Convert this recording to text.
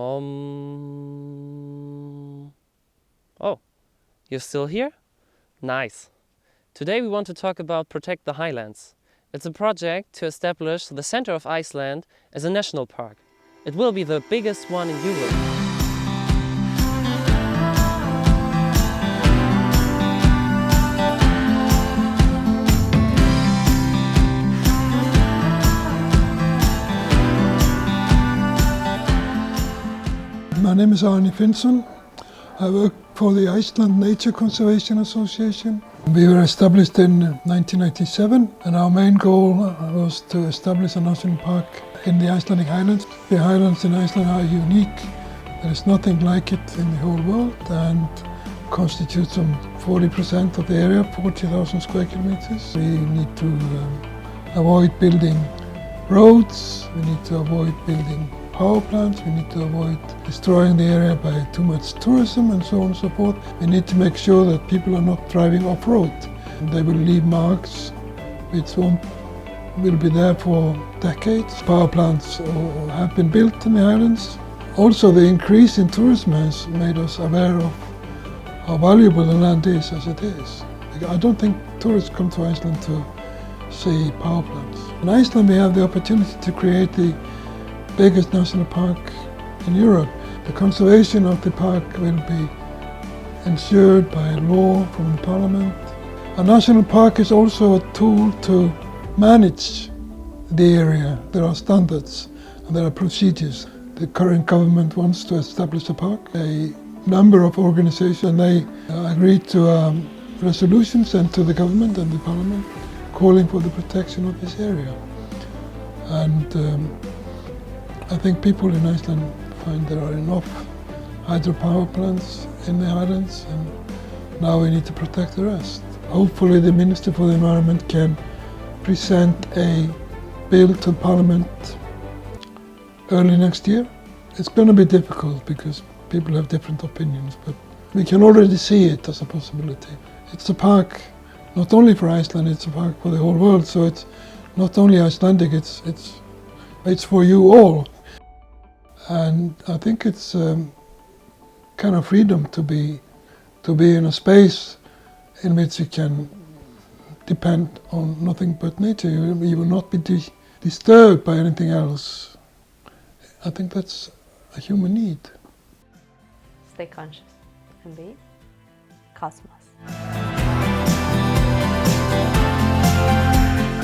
Oh, you're still here? Nice. Today we want to talk about Protect the Highlands. It's a project to establish the center of Iceland as a national park. It will be the biggest one in Europe. My name is Arne Finnsson. I work for the Iceland Nature Conservation Association. We were established in 1997 and our main goal was to establish a national park in the Icelandic Highlands. The highlands in Iceland are unique. There is nothing like it in the whole world and constitutes some 40% of the area, 40,000 square kilometers. We need to avoid building roads, we need to avoid building power plants, we need to avoid destroying the area by too much tourism and so on and so forth. We need to make sure that people are not driving off-road. They will leave marks which will be there for decades. Power plants have been built in the islands. Also, the increase in tourism has made us aware of how valuable the land is as it is. I don't think tourists come to Iceland to see power plants. In Iceland we have the opportunity to create the biggest national park in Europe. The conservation of the park will be ensured by law from the Parliament. A national park is also a tool to manage the area. There are standards and there are procedures. The current government wants to establish a park. A number of organizations, they agreed to a resolution sent to the government and the Parliament calling for the protection of this area. And I think people in Iceland find there are enough hydropower plants in the islands and now we need to protect the rest. Hopefully the Minister for the Environment can present a bill to Parliament early next year. It's going to be difficult because people have different opinions, but we can already see it as a possibility. It's a park not only for Iceland, it's a park for the whole world, so it's not only Icelandic, it's for you all. And I think it's kind of freedom to be in a space in which you can depend on nothing but nature. You will not be disturbed by anything else. I think that's a human need. Stay conscious and be cosmos.